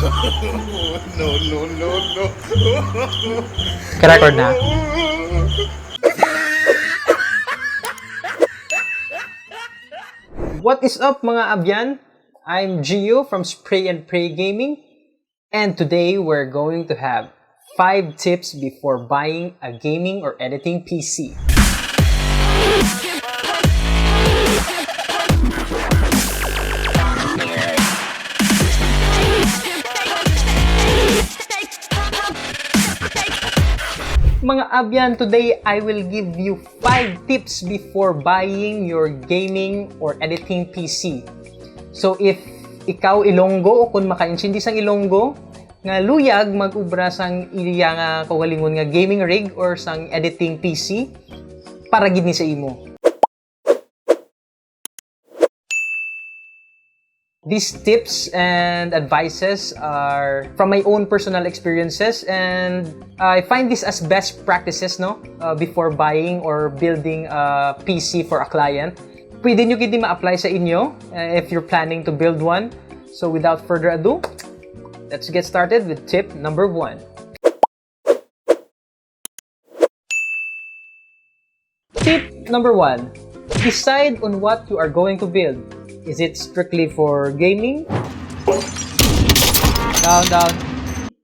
No. Ka-record na. What is up mga abyan? I'm Gio from Spray and Pray Gaming, and today we're going to have 5 tips before buying a gaming or editing PC. Mga abyan, today I will give you 5 tips before buying your gaming or editing PC. So if ikaw Ilonggo o kung makaintindi sang Ilonggo, nga luyag mag-ubra sang iya nga kaugalingon nga gaming rig or sang editing PC, para gid ni sa imo. These tips and advices are from my own personal experiences, and I find this as best practices before buying or building a PC for a client. Pwede nyo gid ma-apply sa inyo if you're planning to build one. So without further ado, let's get started with tip number 1. Tip number 1. Decide on what you are going to build. Is it strictly for gaming? Down.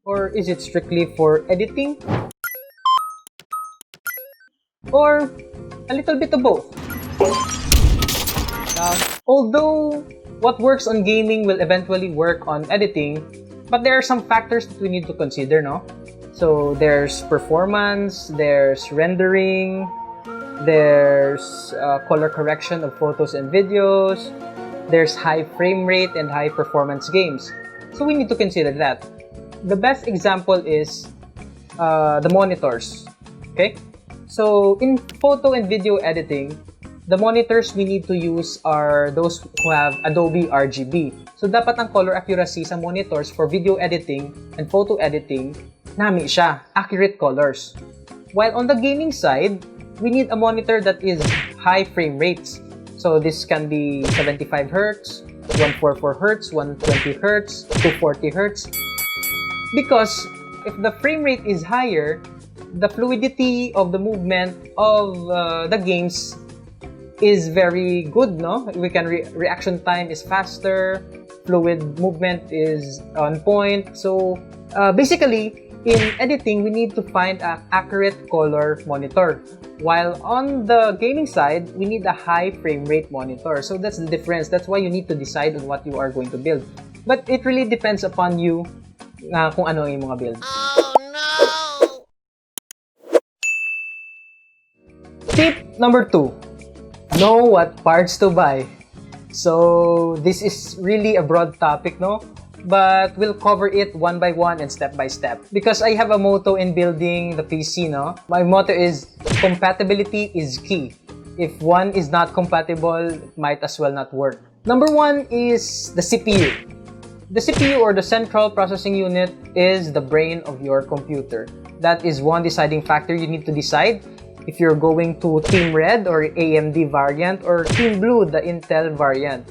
Or is it strictly for editing? Or a little bit of both? Down. Although what works on gaming will eventually work on editing, but there are some factors that we need to consider, no? So there's performance, there's rendering, there's color correction of photos and videos, there's high frame rate and high performance games. So we need to consider that. The best example is the monitors. Okay? So in photo and video editing, the monitors we need to use are those who have Adobe RGB. So dapat ang color accuracy sa monitors for video editing and photo editing, nami siya, accurate colors. While on the gaming side, we need a monitor that is high frame rates. So this can be 75 Hz, 144 Hz, 120 Hz, 240 Hz. Because if the frame rate is higher, the fluidity of the movement of the games is very good, no? We can reaction time is faster, fluid movement is on point. So basically, in editing, we need to find an accurate color monitor. While on the gaming side, we need a high frame rate monitor. So that's the difference. That's why you need to decide on what you are going to build. But it really depends upon you kung ano yung mga build. Oh no! Tip number 2. Know what parts to buy. So this is really a broad topic, no? But we'll cover it one by one and step by step. Because I have a motto in building the PC, no? My motto is, compatibility is key. If one is not compatible, it might as well not work. Number 1 is the CPU. The CPU, or the Central Processing Unit, is the brain of your computer. That is one deciding factor you need to decide if you're going to Team Red or AMD variant, or Team Blue, the Intel variant.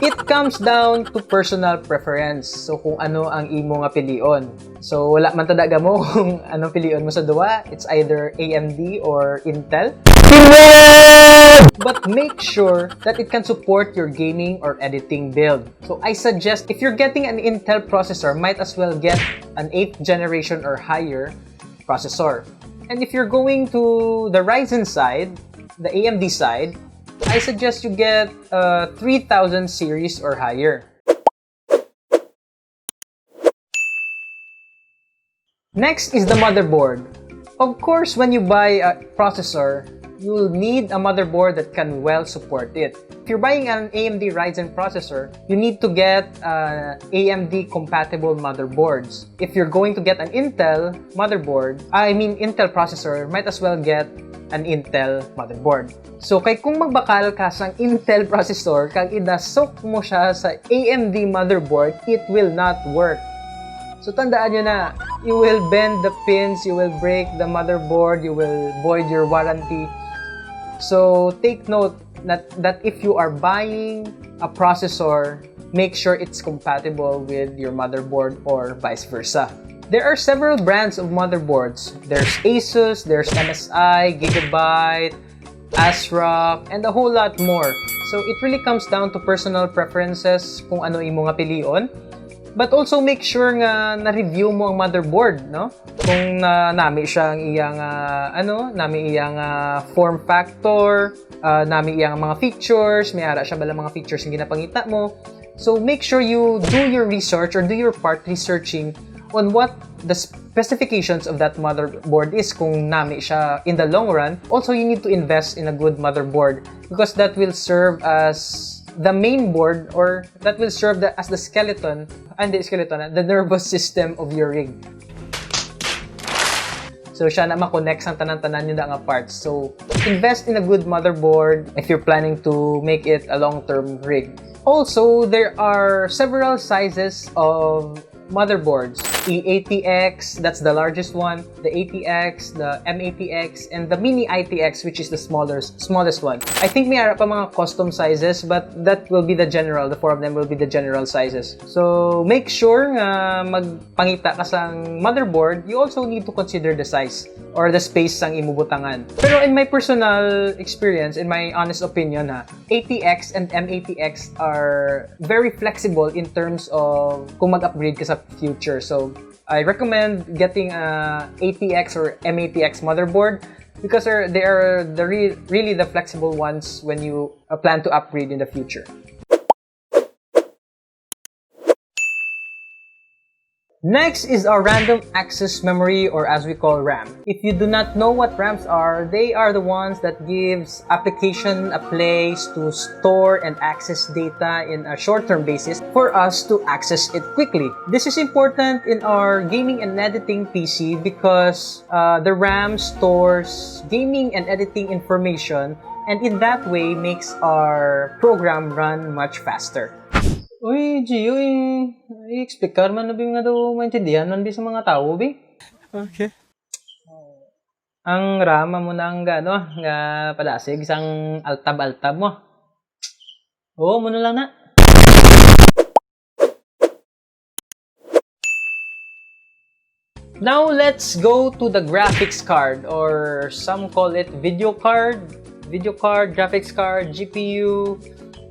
It comes down to personal preference. So kung ano ang imo nga pilion. So wala man tadaga mo kung anong pilion mo sa duwa. It's either AMD or Intel. But make sure that it can support your gaming or editing build. So I suggest if you're getting an Intel processor, might as well get an 8th generation or higher processor. And if you're going to the Ryzen side, the AMD side, I suggest you get a 3000 series or higher. Next is the motherboard. Of course, when you buy a processor, you'll need a motherboard that can well support it. If you're buying an AMD Ryzen processor, you need to get AMD compatible motherboards. If you're going to get an Intel Intel processor, might as well get an Intel motherboard. So kay kung magbakal ka sang Intel processor, kag idasok mo siya sa AMD motherboard, it will not work. So tandaan nyo na, you will bend the pins, you will break the motherboard, you will void your warranty. So take note that if you are buying a processor make sure it's compatible with your motherboard or vice versa. There are several brands of motherboards. There's Asus, there's MSI, Gigabyte, ASRock, and a whole lot more. So it really comes down to personal preferences kung ano imo nga pilion. But also make sure nga na-review mo ang motherboard, no? Kung nami siya ang iyang nami iyang form factor, nami iyang mga features, may ara siya bala mga features nga ginapangita mo. So make sure you do your research or do your part researching on what the specifications of that motherboard is kung nami siya in the long run. Also, you need to invest in a good motherboard because that will serve as the main board, or that will serve as the skeleton, the nervous system of your rig. So, siya na ma-connect sa tanan-tanan yung nga parts. So, invest in a good motherboard if you're planning to make it a long-term rig. Also, there are several sizes of motherboards. The ATX, that's the largest one, the ATX, the M-ATX, and the Mini ITX, which is the smallest one. I think may ara pa mga custom sizes, but that will be the general. The four of them will be the general sizes. So, make sure nga magpangita ka sang motherboard, you also need to consider the size or the space sang imubutangan. Pero in my personal experience, in my honest opinion, ATX and M-ATX are very flexible in terms of kung mag-upgrade ka sa future. So, I recommend getting a ATX or M-ATX motherboard because they are really the flexible ones when you plan to upgrade in the future. Next is our random access memory, or as we call RAM. If you do not know what RAMs are, they are the ones that gives application a place to store and access data in a short-term basis for us to access it quickly. This is important in our gaming and editing PC because the RAM stores gaming and editing information, and in that way makes our program run much faster. Uy, Gio, i-explic ka man na ba nga daw maintindihan nun sa mga tao, bi? Okay. Ang rama mo na nga padasig, isang altab-altab mo. Oo, muna lang na. Now, let's go to the graphics card, or some call it video card, graphics card, GPU,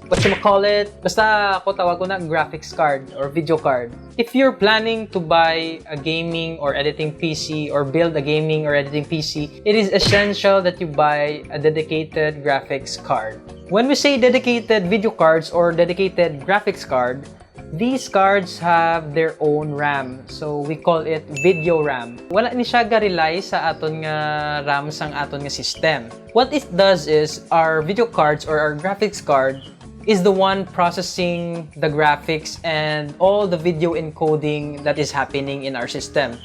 whatchamacallit. Basta ako tawag ko na graphics card or video card. If you're planning to buy a gaming or editing PC or build a gaming or editing PC, it is essential that you buy a dedicated graphics card. When we say dedicated video cards or dedicated graphics card, these cards have their own RAM. So, we call it video RAM. Wala ni siya ga-rely sa aton nga RAM sang aton nga system. What it does is, our video cards or our graphics card is the one processing the graphics and all the video encoding that is happening in our system.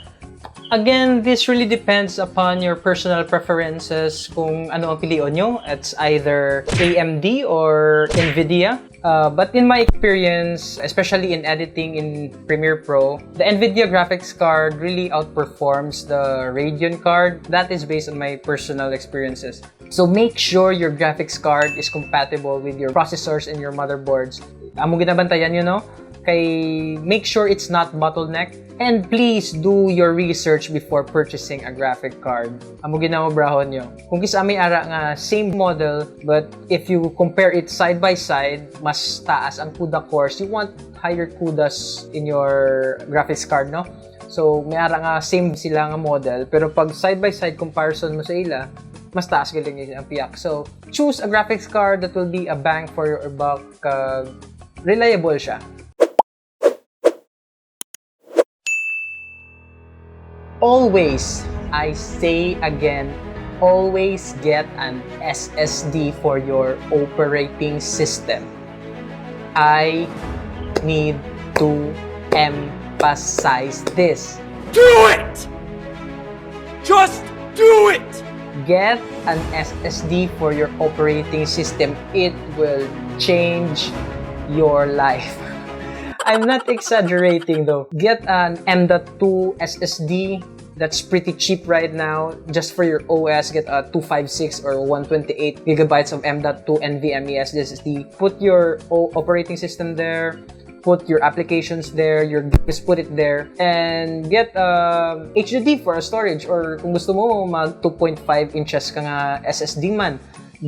Again, this really depends upon your personal preferences kung ano ang piliin nyo. It's either AMD or NVIDIA. But in my experience, especially in editing in Premiere Pro, the NVIDIA graphics card really outperforms the Radeon card. That is based on my personal experiences. So make sure your graphics card is compatible with your processors and your motherboards. Amo ginabantayan nyo, no? Kay make sure it's not bottleneck. And please do your research before purchasing a graphic card. Amo ginaobrahon nyo. Kung kisa may ara nga same model, but if you compare it side by side, mas taas ang CUDA cores. You want higher CUDAs in your graphics card, no? So may ara nga same sila nga model, pero pag side by side comparison mo sa ila, mas taas galing ang piyak. So choose a graphics card that will be a bang for your buck. Reliable siya. Always, I say again, always get an SSD for your operating system. I need to emphasize this. Do it! Just do it! Get an SSD for your operating system. It will change your life. I'm not exaggerating though. Get an M.2 SSD. That's pretty cheap right now. Just for your OS, get a 256 or 128 gigabytes of M.2 NVMe SSD. Put your operating system there. put your applications there, your games, put it there, and get HDD for a storage. Or kung gusto mo mag 2.5 inches ka nga SSD man,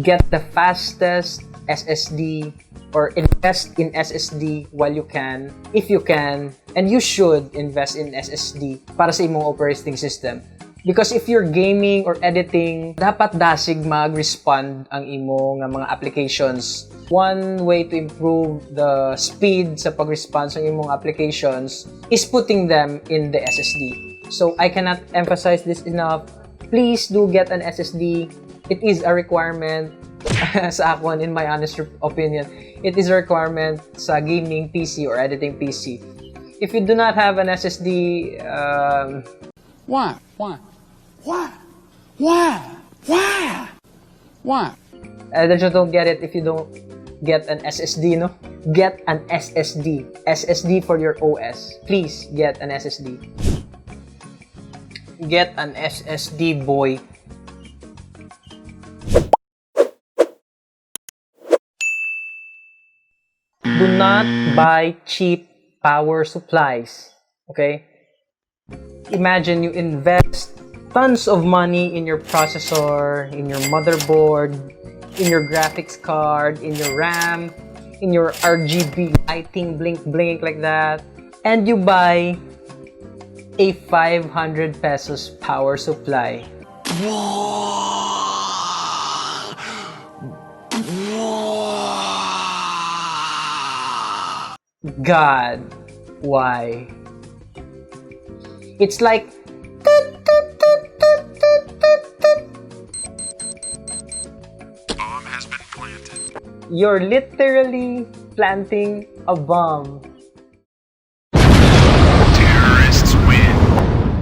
get the fastest SSD or invest in SSD while you can, if you can, and you should invest in SSD para sa imong operating system. Because if you're gaming or editing, dapat dasig mag-respond ang imo nga mga applications. One way to improve the speed sa pag-respond sa imong applications is putting them in the SSD. So I cannot emphasize this enough. Please do get an SSD. It is a requirement sa akon, in my honest opinion. It is a requirement sa gaming PC or editing PC. If you do not have an SSD, Why? I just don't get it if you don't get an SSD, no? Get an SSD. SSD for your OS. Please get an SSD. Get an SSD, boy. Do not buy cheap power supplies. Okay? Imagine you invest tons of money in your processor, in your motherboard, in your graphics card, in your RAM, in your RGB lighting, blink like that, and you buy a 500 pesos power supply. God, why? It's like you're literally planting a bomb. Terrorists win.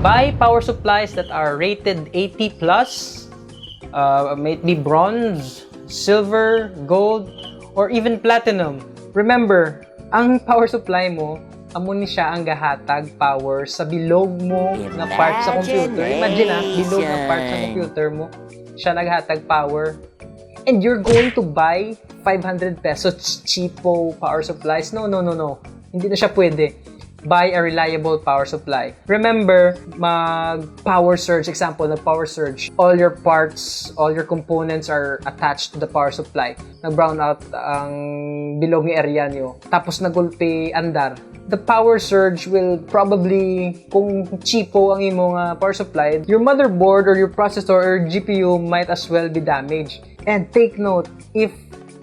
Buy power supplies that are rated 80 plus, may be bronze, silver, gold, or even platinum. Remember, ang power supply mo, amo ni siya ang gahatag power sa bilog mo na part sa computer. Imagine bilog na part sa computer mo, siya naghatag power. And you're going to buy 500 pesos cheapo power supplies? No. Hindi na siya pwede. Buy a reliable power supply. Remember, mag-power surge. Example, nag-power surge. All your parts, all your components are attached to the power supply. Nag-brown out ang bilog ng area nyo. Tapos nagulpi andar. The power surge will probably, kung cheapo ang imong power supply, your motherboard or your processor or GPU might as well be damaged. And take note, if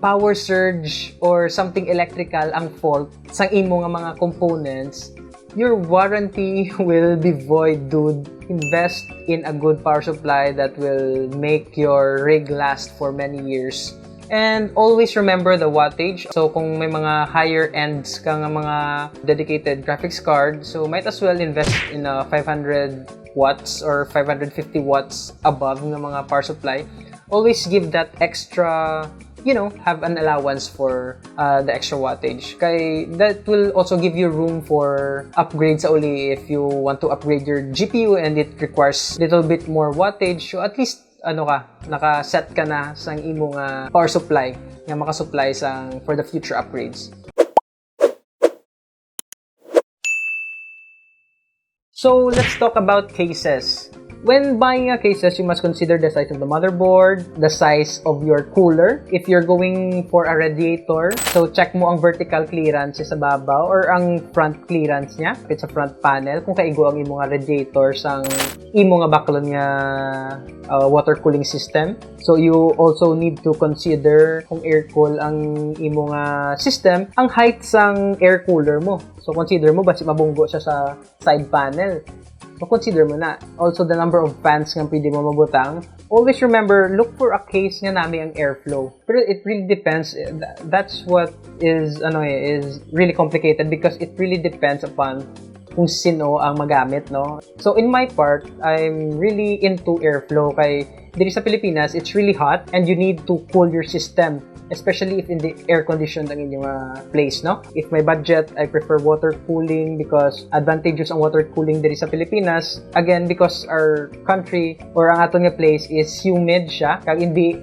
power surge or something electrical ang fault sa imong mga components, your warranty will be void, dude. Invest in a good power supply that will make your rig last for many years. And always remember the wattage. So kung may mga higher ends ka nga mga dedicated graphics card, so might as well invest in a 500 watts or 550 watts above ng mga power supply. Always give that extra, have an allowance for the extra wattage. Kay that will also give you room for upgrades sa uli if you want to upgrade your GPU and it requires little bit more wattage. So at least naka-set ka na sa imong power supply nga makasupply for the future upgrades. So let's talk about cases. When buying cases, you must consider the size of the motherboard, the size of your cooler. If you're going for a radiator, so check mo ang vertical clearance sa babaw or ang front clearance niya. It's a front panel. Kung kaigo ang imong radiator sang imong baklon nga water cooling system. So you also need to consider kung air cool ang imong system, ang height sang air cooler mo. So consider mo basi mabunggo siya sa side panel. So, consider mo na. Also, the number of fans nga pwede mo mabutang. Always remember, look for a case nga nami ang airflow. Pero it really depends. That's what is really complicated because it really depends upon kung sino ang magamit, no? So, in my part, I'm really into airflow. Kay dito sa Pilipinas, it's really hot and you need to cool your system. Especially if in the air-conditioned ang inyong place, no? If may budget, I prefer water cooling because advantageous ang water cooling dito sa Pilipinas. Again, because our country or ang aton nga place is humid siya. Kag hindi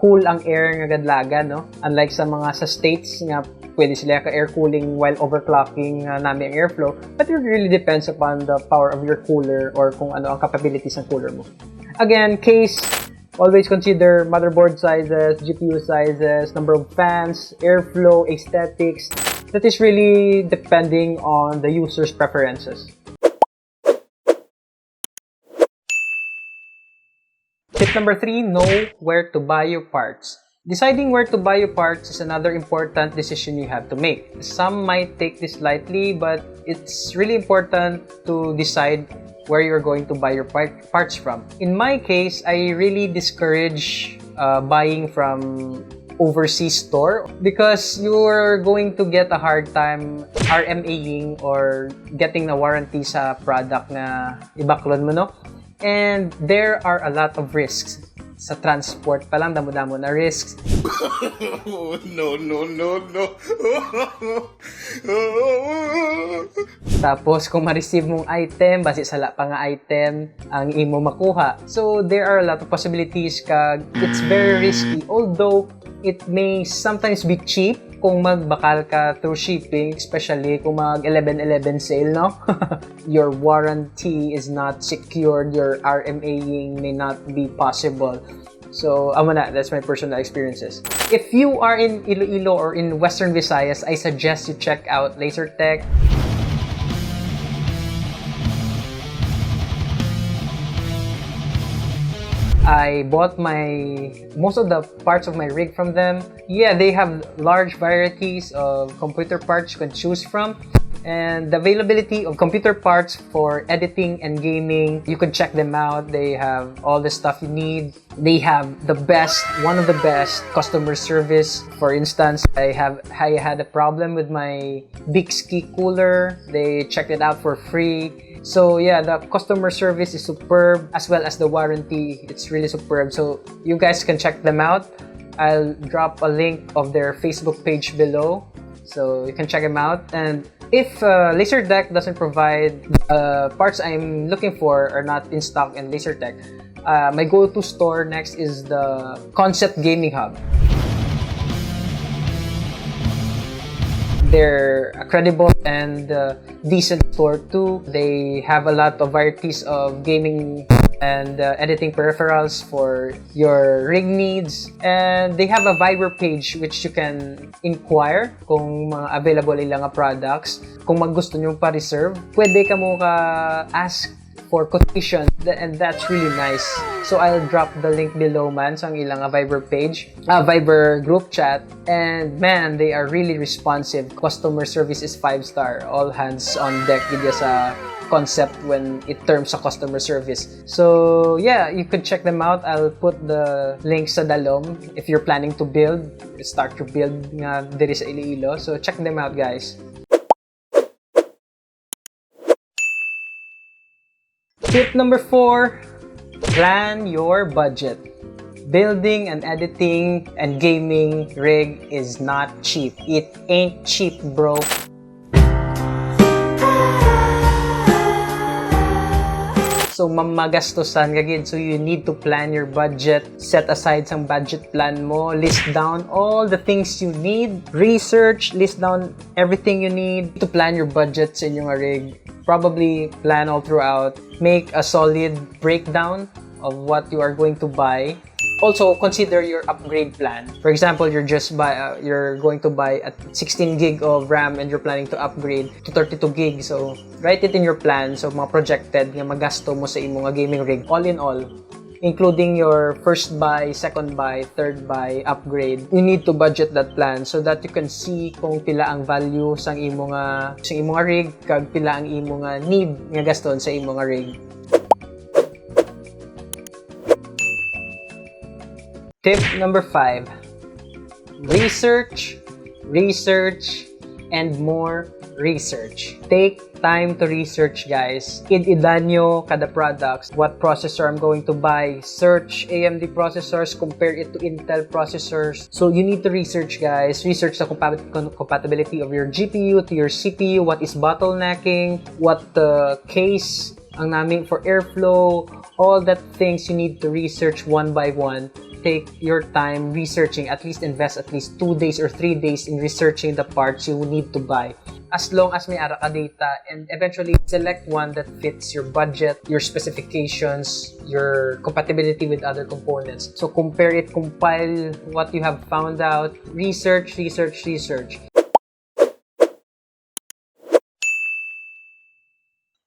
cool ang air nga gadlagan, no? Unlike sa states nga pwede sila ka-air cooling while overclocking namin ang airflow. But it really depends upon the power of your cooler or kung ano ang capabilities ng cooler mo. Again, case, always consider motherboard sizes, GPU sizes, number of fans, airflow, aesthetics. That is really depending on the user's preferences. Tip number 3, know where to buy your parts. Deciding where to buy your parts is another important decision you have to make. Some might take this lightly, but it's really important to decide where you're going to buy your parts from. In my case, I really discourage buying from overseas store because you're going to get a hard time RMAing or getting a warranty sa product na ibaklon mo, no? And there are a lot of risks. Sa transport pa lang, damo-damo na risks. No. Tapos, kung ma-receive mong item, basi sala pa nga item ang imo makuha. So, there are a lot of possibilities kag it's very risky. Although, it may sometimes be cheap kung magbakal ka through shipping, especially kung mag 11/11 sale, no? Your warranty is not secured, your RMAing may not be possible. So, that's my personal experiences. If you are in Iloilo or in Western Visayas, I suggest you check out LaserTech. I bought most of the parts of my rig from them. Yeah, they have large varieties of computer parts you can choose from. And the availability of computer parts for editing and gaming, you can check them out. They have all the stuff you need. They have one of the best customer service. For instance, I had a problem with my Bixby cooler. They checked it out for free. So yeah, the customer service is superb, as well as the warranty. It's really superb. So you guys can check them out. I'll drop a link of their Facebook page below, so you can check them out. And if LaserTech doesn't provide the parts I'm looking for are not in stock in LaserTech, my go-to store next is the Concept Gaming Hub. They're a credible and decent store too. They have a lot of varieties of gaming and editing peripherals for your rig needs. And they have a Viber page which you can inquire kung mga available ilang products. Kung gusto nyo pa-reserve, pwede ka mo ask for quotation, and that's really nice. So I'll drop the link below man sa ilang Viber page, Viber group chat, and man, they are really responsive. Customer service is 5-star. All hands on deck gidya sa concept when it terms sa customer service. So yeah, you could check them out. I'll put the links sa dalom if you're planning to start your build nga diri sa Iloilo. So check them out, guys. Tip number 4, plan your budget. Building and editing and gaming rig is not cheap. It ain't cheap, bro. So mamagastosan ka gid. So you need to plan your budget. Set aside some budget plan mo. List down all the things you need. Research, list down everything you need to plan your budget sa inyong rig. Probably plan all throughout. Make a solid breakdown of what you are going to buy. Also, consider your upgrade plan. For example, you're going to buy a 16 gig of RAM and you're planning to upgrade to 32 gig. So, write it in your plan. So, mga projected nga magasto mo sa imong gaming rig. All in all, including your first buy, second buy, third buy, upgrade. You need to budget that plan so that you can see kung pila ang value sa imong rig kag pila ang imong need nga gaston sa imong rig. Tip number 5. Research, and more research. Take time to research, guys. Id-idan nyo kada products. What processor I'm going to buy. Search AMD processors, compare it to Intel processors. So you need to research, guys. Research the compatibility of your GPU to your CPU. What is bottlenecking? What case ang namin for airflow? All that things you need to research one by one. take your time researching, at least invest at least 2 days or 3 days in researching the parts you need to buy. As long as may ara ka data, and eventually select one that fits your budget, your specifications, your compatibility with other components. So compare it, compile what you have found out, research.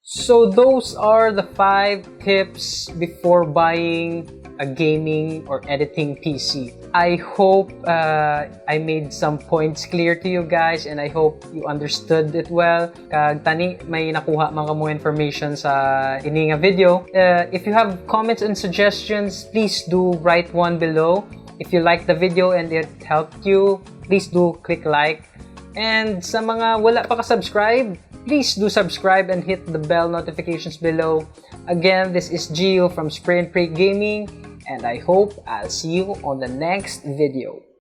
So those are the 5 tips before buying a gaming or editing PC. I hope I made some points clear to you guys, and I hope you understood it well. Kag tani may nakuha mga mo information sa ini nga video. If you have comments and suggestions, please do write one below. If you liked the video and it helped you, please do click like. And sa mga wala pa ka-subscribe, please do subscribe and hit the bell notifications below. Again, this is Gio from Spray and Pray Gaming, and I hope I'll see you on the next video.